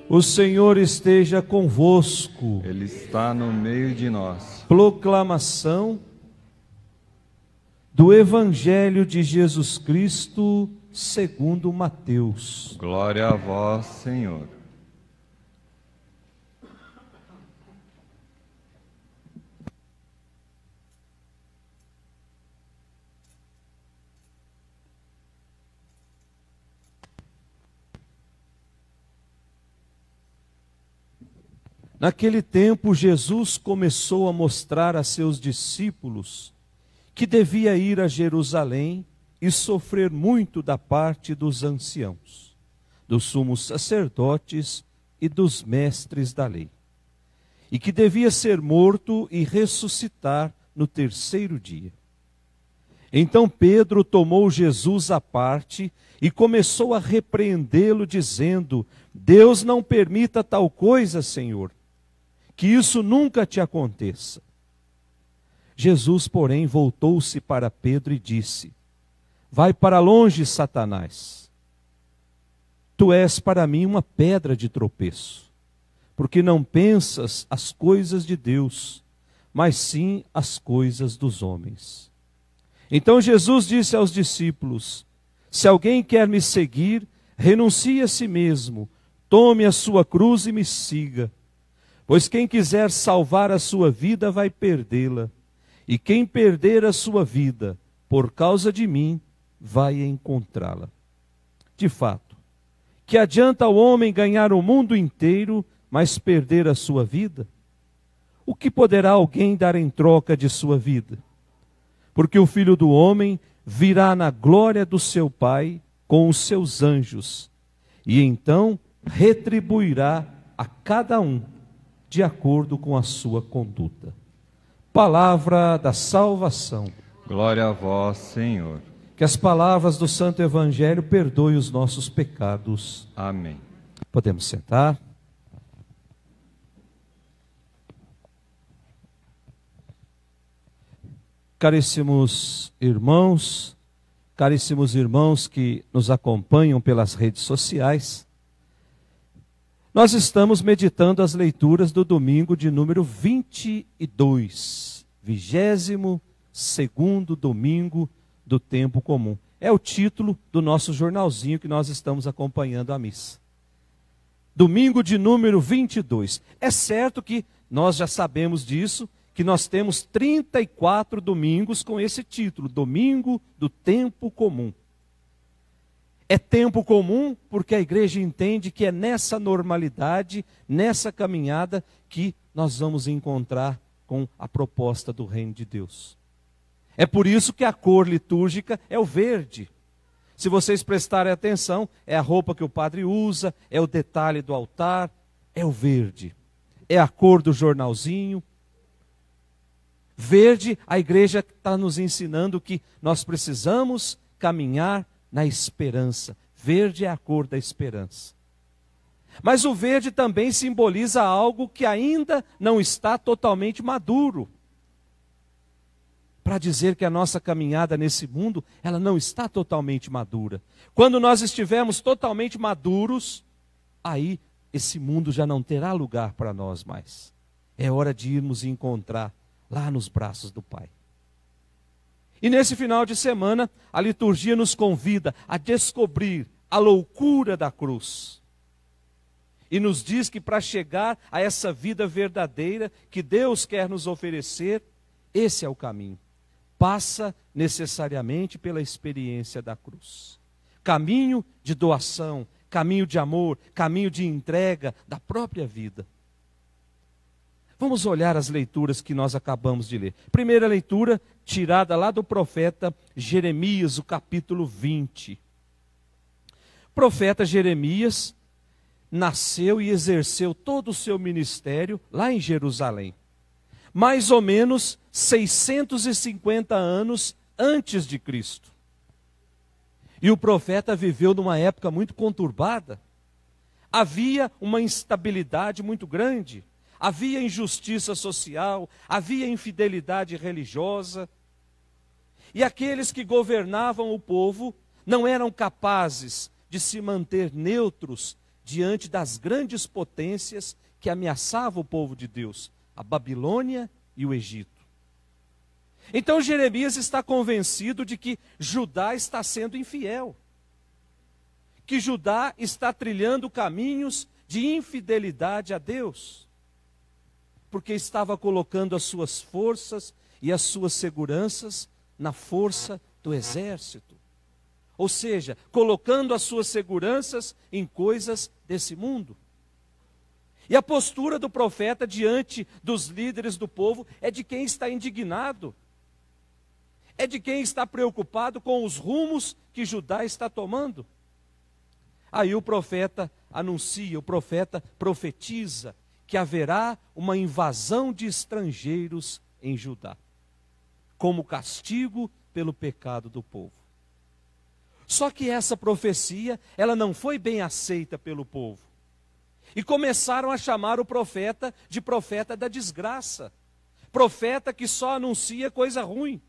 O Senhor esteja convosco. Ele está no meio de nós. Proclamação do Evangelho de Jesus Cristo segundo Mateus. Glória a vós, Senhor. Naquele tempo, Jesus começou a mostrar a seus discípulos que devia ir a Jerusalém e sofrer muito da parte dos anciãos, dos sumos sacerdotes e dos mestres da lei, e que devia ser morto e ressuscitar no terceiro dia. Então Pedro tomou Jesus à parte e começou a repreendê-lo, dizendo: Deus não permita tal coisa, Senhor, que isso nunca te aconteça. Jesus, porém, voltou-se para Pedro e disse: Vai para longe, Satanás. Tu és para mim uma pedra de tropeço, porque não pensas as coisas de Deus, mas sim as coisas dos homens. Então Jesus disse aos discípulos: Se alguém quer me seguir, renuncie a si mesmo, tome a sua cruz e me siga. Pois quem quiser salvar a sua vida vai perdê-la, e quem perder a sua vida por causa de mim vai encontrá-la. De fato, que adianta o homem ganhar o mundo inteiro, mas perder a sua vida? O que poderá alguém dar em troca de sua vida? Porque o Filho do Homem virá na glória do seu Pai com os seus anjos, e então retribuirá a cada um de acordo com a sua conduta. Palavra da salvação. Glória a vós, Senhor. Que as palavras do Santo Evangelho perdoem os nossos pecados. Amém. Podemos sentar. Caríssimos irmãos que nos acompanham pelas redes sociais, nós estamos meditando as leituras do domingo de número 22, 22º domingo do tempo comum. É o título do nosso jornalzinho que nós estamos acompanhando a missa. Domingo de número 22. É certo que nós já sabemos disso, que nós temos 34 domingos com esse título, Domingo do Tempo Comum. É tempo comum porque a igreja entende que é nessa normalidade, nessa caminhada, que nós vamos encontrar com a proposta do reino de Deus. É por isso que a cor litúrgica é o verde. Se vocês prestarem atenção, é a roupa que o padre usa, é o detalhe do altar, é o verde. É a cor do jornalzinho. Verde, a igreja está nos ensinando que nós precisamos caminhar na esperança. Verde é a cor da esperança. Mas o verde também simboliza algo que ainda não está totalmente maduro. Para dizer que a nossa caminhada nesse mundo, ela não está totalmente madura. Quando nós estivermos totalmente maduros, aí esse mundo já não terá lugar para nós mais. É hora de irmos encontrar lá nos braços do Pai. E nesse final de semana, a liturgia nos convida a descobrir a loucura da cruz. E nos diz que para chegar a essa vida verdadeira que Deus quer nos oferecer, esse é o caminho. Passa necessariamente pela experiência da cruz. Caminho de doação, caminho de amor, caminho de entrega da própria vida. Vamos olhar as leituras que nós acabamos de ler. Primeira leitura, tirada lá do profeta Jeremias, o capítulo 20. O profeta Jeremias nasceu e exerceu todo o seu ministério lá em Jerusalém. Mais ou menos 650 anos antes de Cristo. E o profeta viveu numa época muito conturbada. Havia uma instabilidade muito grande. Havia injustiça social, havia infidelidade religiosa. E aqueles que governavam o povo não eram capazes de se manter neutros diante das grandes potências que ameaçavam o povo de Deus, a Babilônia e o Egito. Então Jeremias está convencido de que Judá está sendo infiel, que Judá está trilhando caminhos de infidelidade a Deus, porque estava colocando as suas forças e as suas seguranças na força do exército. Ou seja, colocando as suas seguranças em coisas desse mundo. E a postura do profeta diante dos líderes do povo é de quem está indignado, é de quem está preocupado com os rumos que Judá está tomando. Aí o profeta anuncia, o profeta profetiza que haverá uma invasão de estrangeiros em Judá, como castigo pelo pecado do povo. Só que essa profecia, ela não foi bem aceita pelo povo. E começaram a chamar o profeta de profeta da desgraça, profeta que só anuncia coisa ruim.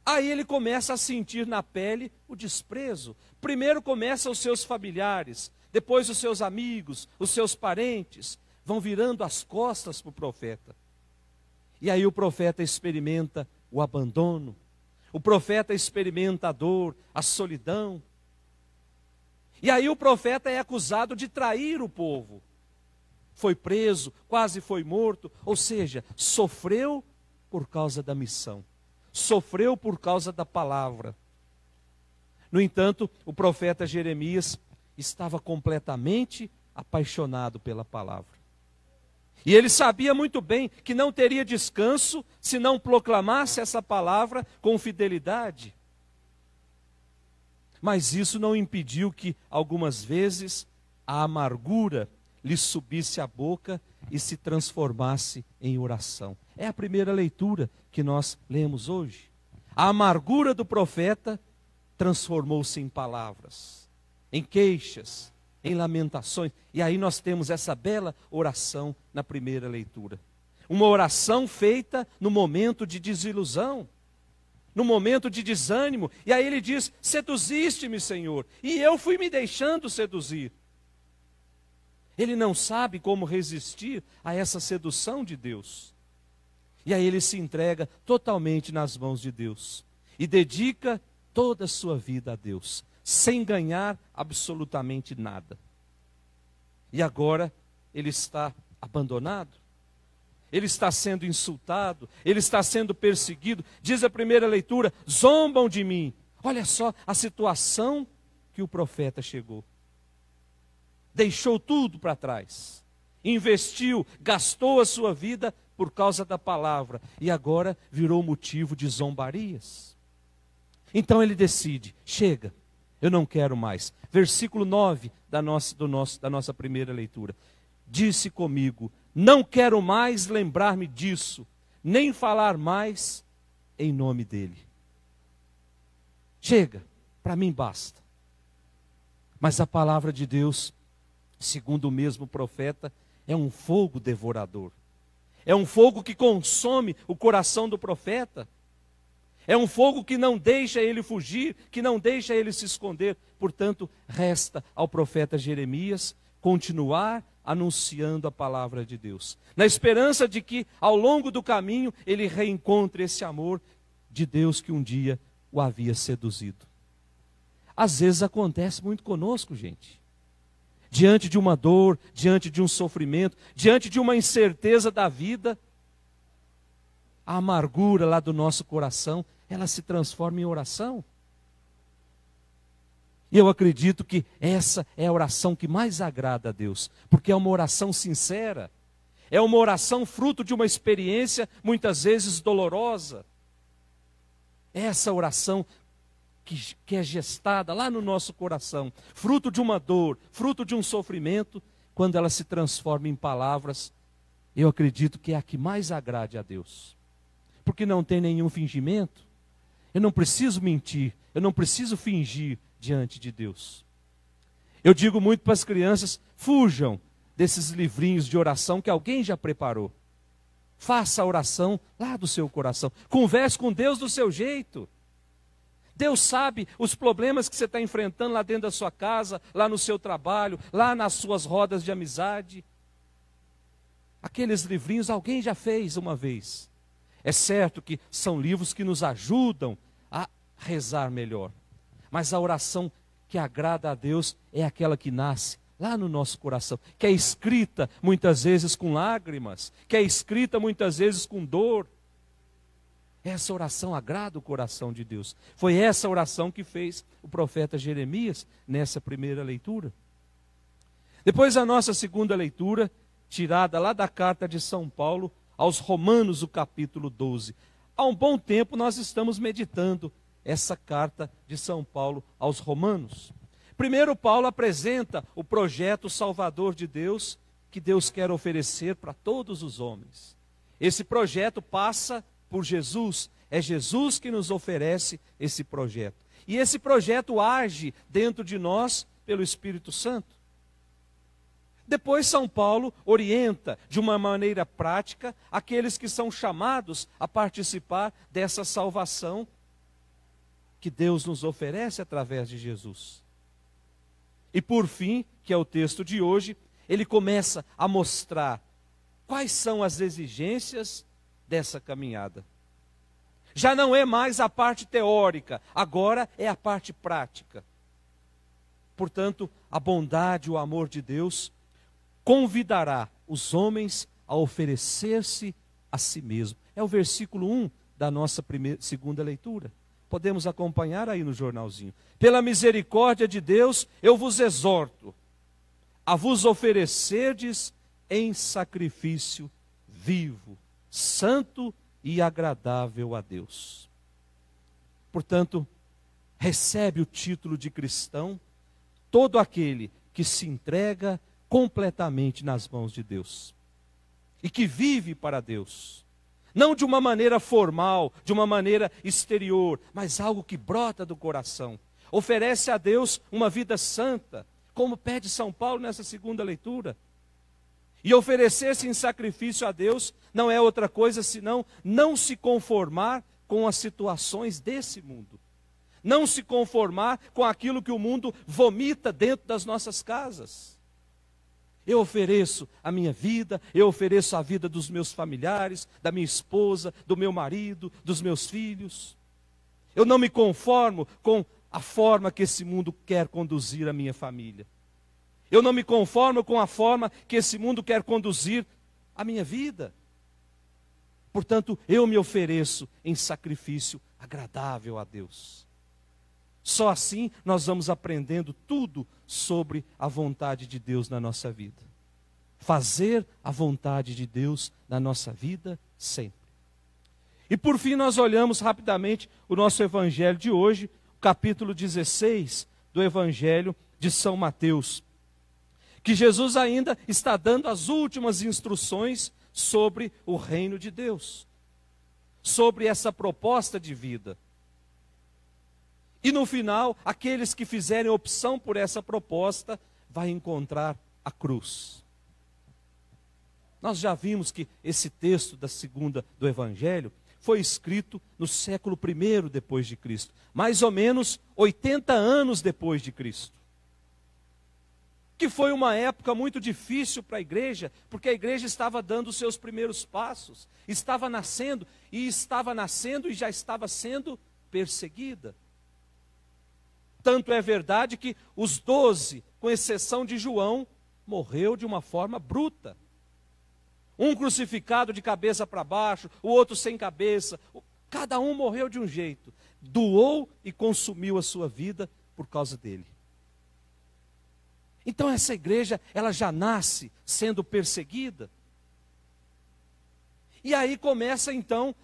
Aí ele começa a sentir na pele o desprezo. Primeiro começa os seus familiares, depois os seus amigos, os seus parentes, vão virando as costas para o profeta. E aí o profeta experimenta o abandono, o profeta experimenta a dor, a solidão. E aí o profeta é acusado de trair o povo. Foi preso, quase foi morto, ou seja, sofreu por causa da missão. Sofreu por causa da palavra. No entanto, o profeta Jeremias estava completamente apaixonado pela palavra. E ele sabia muito bem que não teria descanso se não proclamasse essa palavra com fidelidade. Mas isso não impediu que, algumas vezes, a amargura lhe subisse à boca e se transformasse em oração. É a primeira leitura que nós lemos hoje. A amargura do profeta transformou-se em palavras, em queixas, em lamentações. E aí nós temos essa bela oração na primeira leitura. Uma oração feita no momento de desilusão, no momento de desânimo. E aí ele diz: seduziste-me, Senhor, e eu fui me deixando seduzir. Ele não sabe como resistir a essa sedução de Deus. E aí ele se entrega totalmente nas mãos de Deus e dedica toda a sua vida a Deus, sem ganhar absolutamente nada. E agora ele está abandonado, ele está sendo insultado, ele está sendo perseguido. Diz a primeira leitura: zombam de mim. Olha só a situação que o profeta chegou. Deixou tudo para trás, investiu, gastou a sua vida por causa da palavra, e agora virou motivo de zombarias. Então ele decide: chega, eu não quero mais. Versículo 9 da nossa primeira leitura. Disse comigo: não quero mais lembrar-me disso, nem falar mais em nome dele. Chega, para mim basta. Mas a palavra de Deus, segundo o mesmo profeta, é um fogo devorador. É um fogo que consome o coração do profeta. É um fogo que não deixa ele fugir, que não deixa ele se esconder. Portanto, resta ao profeta Jeremias continuar anunciando a palavra de Deus, na esperança de que, ao longo do caminho, ele reencontre esse amor de Deus que um dia o havia seduzido. Às vezes acontece muito conosco, gente. Diante de uma dor, diante de um sofrimento, diante de uma incerteza da vida, a amargura lá do nosso coração, ela se transforma em oração. E eu acredito que essa é a oração que mais agrada a Deus, porque é uma oração sincera, é uma oração fruto de uma experiência muitas vezes dolorosa. É essa oração que é gestada lá no nosso coração, fruto de uma dor, fruto de um sofrimento, quando ela se transforma em palavras, eu acredito que é a que mais agrade a Deus. Porque não tem nenhum fingimento, eu não preciso mentir, eu não preciso fingir diante de Deus. Eu digo muito para as crianças: fujam desses livrinhos de oração que alguém já preparou. Faça a oração lá do seu coração, converse com Deus do seu jeito. Deus sabe os problemas que você está enfrentando lá dentro da sua casa, lá no seu trabalho, lá nas suas rodas de amizade. Aqueles livrinhos alguém já fez uma vez. É certo que são livros que nos ajudam a rezar melhor. Mas a oração que agrada a Deus é aquela que nasce lá no nosso coração, que é escrita muitas vezes com lágrimas, que é escrita muitas vezes com dor. Essa oração agrada o coração de Deus. Foi essa oração que fez o profeta Jeremias nessa primeira leitura. Depois a nossa segunda leitura, tirada lá da carta de São Paulo aos Romanos, o capítulo 12. Há um bom tempo nós estamos meditando essa carta de São Paulo aos Romanos. Primeiro, Paulo apresenta o projeto salvador de Deus, que Deus quer oferecer para todos os homens. Esse projeto passa por Jesus, é Jesus que nos oferece esse projeto. E esse projeto age dentro de nós pelo Espírito Santo. Depois São Paulo orienta de uma maneira prática aqueles que são chamados a participar dessa salvação que Deus nos oferece através de Jesus. E por fim, que é o texto de hoje, ele começa a mostrar quais são as exigências dessa caminhada. Já não é mais a parte teórica, agora é a parte prática. Portanto, a bondade e o amor de Deus convidará os homens a oferecer-se a si mesmo. É o versículo 1 da nossa segunda leitura. Podemos acompanhar aí no jornalzinho. Pela misericórdia de Deus, eu vos exorto a vos oferecerdes em sacrifício vivo, santo e agradável a Deus. Portanto, recebe o título de cristão todo aquele que se entrega completamente nas mãos de Deus e que vive para Deus. Não de uma maneira formal, de uma maneira exterior, mas algo que brota do coração. Oferece a Deus uma vida santa, como pede São Paulo nessa segunda leitura. E oferecer-se em sacrifício a Deus não é outra coisa senão não se conformar com as situações desse mundo. Não se conformar com aquilo que o mundo vomita dentro das nossas casas. Eu ofereço a minha vida, eu ofereço a vida dos meus familiares, da minha esposa, do meu marido, dos meus filhos. Eu não me conformo com a forma que esse mundo quer conduzir a minha família. Eu não me conformo com a forma que esse mundo quer conduzir a minha vida. Portanto, eu me ofereço em sacrifício agradável a Deus. Só assim nós vamos aprendendo tudo sobre a vontade de Deus na nossa vida. Fazer a vontade de Deus na nossa vida sempre. E por fim nós olhamos rapidamente o nosso evangelho de hoje, o capítulo 16 do evangelho de São Mateus. Que Jesus ainda está dando as últimas instruções sobre o reino de Deus. Sobre essa proposta de vida. E no final, aqueles que fizerem opção por essa proposta, vai encontrar a cruz. Nós já vimos que esse texto da segunda do Evangelho foi escrito no século I depois de Cristo. Mais ou menos 80 anos depois de Cristo. Que foi uma época muito difícil para a igreja, porque a igreja estava dando os seus primeiros passos. Estava nascendo e já estava sendo perseguida. Tanto é verdade que os 12, com exceção de João, morreu de uma forma bruta. Um crucificado de cabeça para baixo, o outro sem cabeça. Cada um morreu de um jeito. Doou e consumiu a sua vida por causa dele. Então essa igreja, ela já nasce sendo perseguida. E aí começa então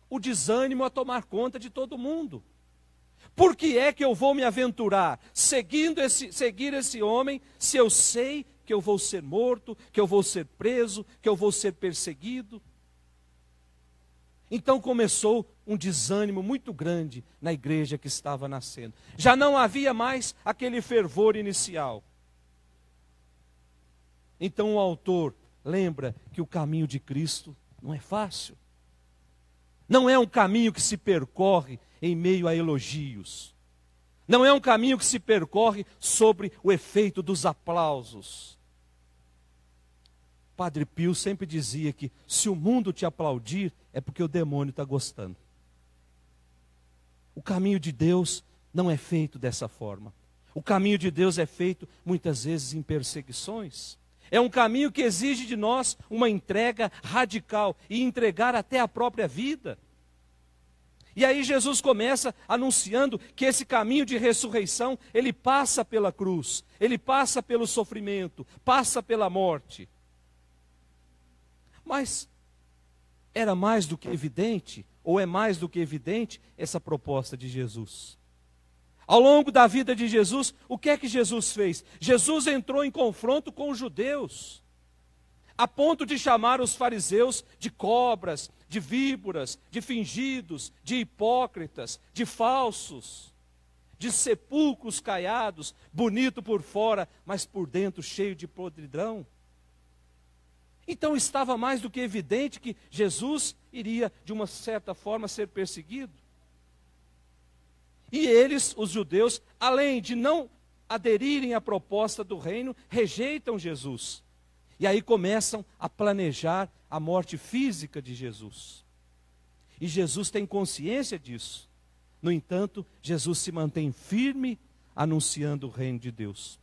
o desânimo a tomar conta de todo mundo. Por que é que eu vou me aventurar seguir esse homem, se eu sei que eu vou ser morto, que eu vou ser preso, que eu vou ser perseguido? Então começou um desânimo muito grande na igreja que estava nascendo. Já não havia mais aquele fervor inicial. Então o autor lembra que o caminho de Cristo não é fácil. Não é um caminho que se percorre em meio a elogios. Não é um caminho que se percorre sobre o efeito dos aplausos. Padre Pio sempre dizia que se o mundo te aplaudir, é porque o demônio está gostando. O caminho de Deus não é feito dessa forma. O caminho de Deus é feito muitas vezes em perseguições. É um caminho que exige de nós uma entrega radical e entregar até a própria vida. E aí Jesus começa anunciando que esse caminho de ressurreição, ele passa pela cruz, ele passa pelo sofrimento, passa pela morte. Mas era mais do que evidente, ou é mais do que evidente, essa proposta de Jesus. Ao longo da vida de Jesus, o que é que Jesus fez? Jesus entrou em confronto com os judeus, a ponto de chamar os fariseus de cobras, de víboras, de fingidos, de hipócritas, de falsos, de sepulcros caiados, bonito por fora, mas por dentro cheio de podridão. Então estava mais do que evidente que Jesus iria, de uma certa forma, ser perseguido. E eles, os judeus, além de não aderirem à proposta do reino, rejeitam Jesus. E aí começam a planejar a morte física de Jesus. E Jesus tem consciência disso. No entanto, Jesus se mantém firme anunciando o reino de Deus.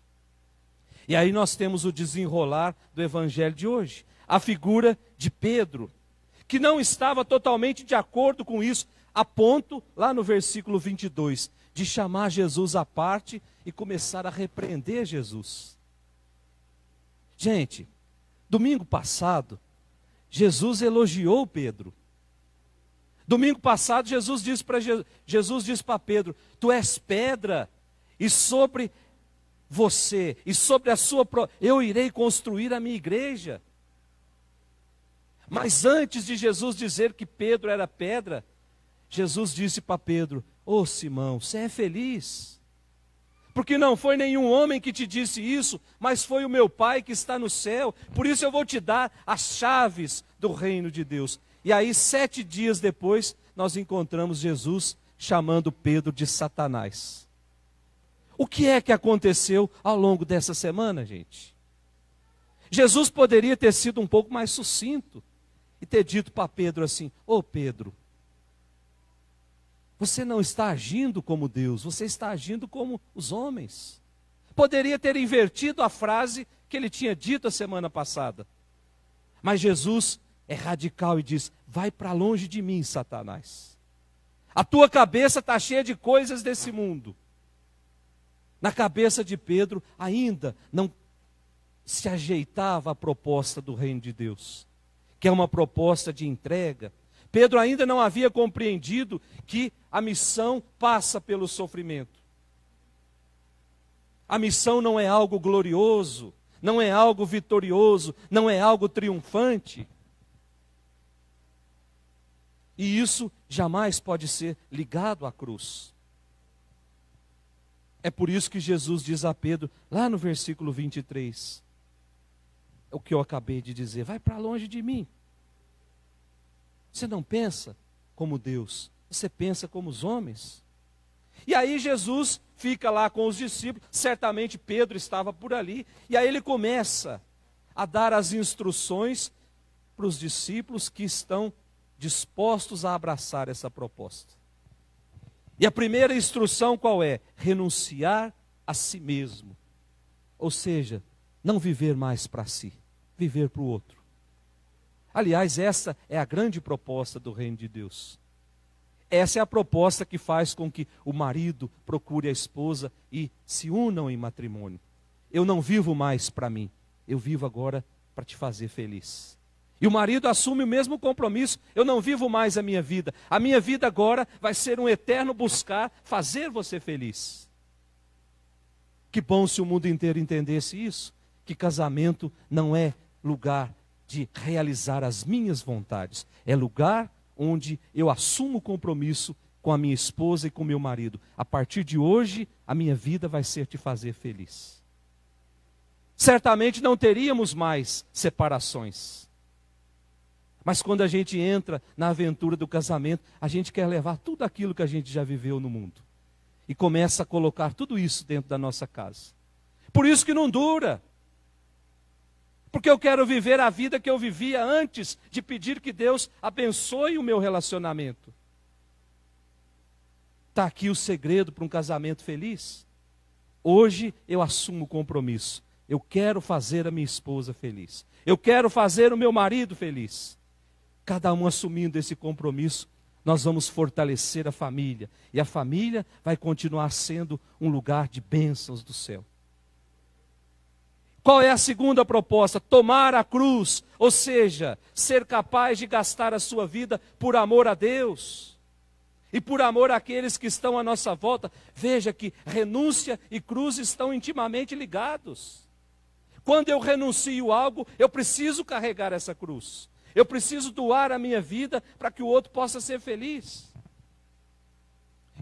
E aí nós temos o desenrolar do evangelho de hoje. A figura de Pedro, que não estava totalmente de acordo com isso, a ponto, lá no versículo 22, de chamar Jesus à parte e começar a repreender Jesus. Gente, domingo passado, Jesus elogiou Pedro. Domingo passado, Jesus disse para Pedro: tu és pedra, e sobre você, e sobre a sua, eu irei construir a minha igreja. Mas antes de Jesus dizer que Pedro era pedra, Jesus disse para Pedro: ô Simão, você é feliz, porque não foi nenhum homem que te disse isso, mas foi o meu Pai que está no céu. Por isso eu vou te dar as chaves do reino de Deus. E aí 7 dias depois, nós encontramos Jesus chamando Pedro de Satanás. O que é que aconteceu ao longo dessa semana, gente? Jesus poderia ter sido um pouco mais sucinto e ter dito para Pedro assim: ô Pedro, você não está agindo como Deus, você está agindo como os homens. Poderia ter invertido a frase que ele tinha dito a semana passada. Mas Jesus é radical e diz: vai para longe de mim, Satanás. A tua cabeça está cheia de coisas desse mundo. Na cabeça de Pedro ainda não se ajeitava a proposta do reino de Deus, que é uma proposta de entrega. Pedro ainda não havia compreendido que a missão passa pelo sofrimento. A missão não é algo glorioso, não é algo vitorioso, não é algo triunfante. E isso jamais pode ser ligado à cruz. É por isso que Jesus diz a Pedro, lá no versículo 23, é o que eu acabei de dizer: vai para longe de mim. Você não pensa como Deus, você pensa como os homens. E aí Jesus fica lá com os discípulos, certamente Pedro estava por ali, e aí ele começa a dar as instruções para os discípulos que estão dispostos a abraçar essa proposta. E a primeira instrução qual é? Renunciar a si mesmo. Ou seja, não viver mais para si, viver para o outro. Aliás, essa é a grande proposta do reino de Deus. Essa é a proposta que faz com que o marido procure a esposa e se unam em matrimônio. Eu não vivo mais para mim, eu vivo agora para te fazer feliz. E o marido assume o mesmo compromisso: eu não vivo mais a minha vida agora vai ser um eterno buscar fazer você feliz. Que bom se o mundo inteiro entendesse isso, que casamento não é lugar de realizar as minhas vontades, é lugar onde eu assumo o compromisso com a minha esposa e com o meu marido. A partir de hoje, a minha vida vai ser te fazer feliz. Certamente não teríamos mais separações. Mas quando a gente entra na aventura do casamento, a gente quer levar tudo aquilo que a gente já viveu no mundo. E começa a colocar tudo isso dentro da nossa casa. Por isso que não dura. Porque eu quero viver a vida que eu vivia antes de pedir que Deus abençoe o meu relacionamento. Está aqui o segredo para um casamento feliz. Hoje eu assumo o compromisso. Eu quero fazer a minha esposa feliz. Eu quero fazer o meu marido feliz. Cada um assumindo esse compromisso, nós vamos fortalecer a família. E a família vai continuar sendo um lugar de bênçãos do céu. Qual é a segunda proposta? Tomar a cruz, ou seja, ser capaz de gastar a sua vida por amor a Deus. E por amor àqueles que estão à nossa volta. Veja que renúncia e cruz estão intimamente ligados. Quando eu renuncio algo, eu preciso carregar essa cruz. Eu preciso doar a minha vida para que o outro possa ser feliz.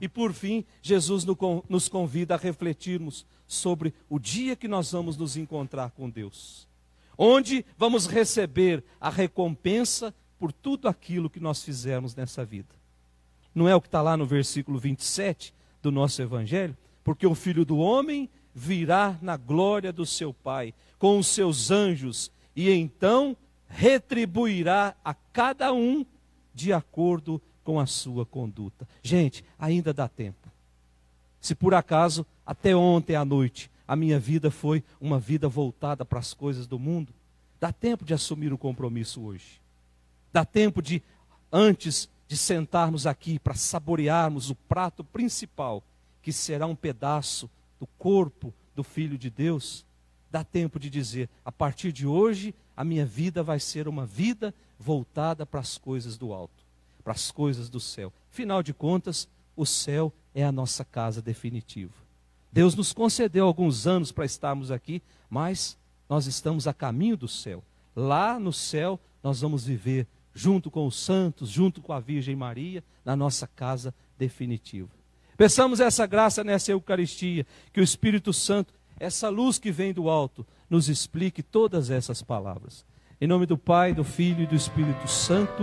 E por fim, Jesus nos convida a refletirmos sobre o dia que nós vamos nos encontrar com Deus. Onde vamos receber a recompensa por tudo aquilo que nós fizermos nessa vida. Não é o que está lá no versículo 27 do nosso Evangelho? Porque o Filho do Homem virá na glória do seu Pai, com os seus anjos, e então retribuirá a cada um de acordo com a sua conduta. Gente, ainda dá tempo. Se por acaso, até ontem à noite, a minha vida foi uma vida voltada para as coisas do mundo, dá tempo de assumir o compromisso hoje. Dá tempo de, antes de sentarmos aqui para saborearmos o prato principal, que será um pedaço do corpo do Filho de Deus, dá tempo de dizer, a partir de hoje, a minha vida vai ser uma vida voltada para as coisas do alto, para as coisas do céu. Afinal de contas, o céu é a nossa casa definitiva. Deus nos concedeu alguns anos para estarmos aqui, mas nós estamos a caminho do céu. Lá no céu, nós vamos viver junto com os santos, junto com a Virgem Maria, na nossa casa definitiva. Peçamos essa graça nessa Eucaristia, que o Espírito Santo, essa luz que vem do alto, nos explique todas essas palavras. Em nome do Pai, do Filho e do Espírito Santo.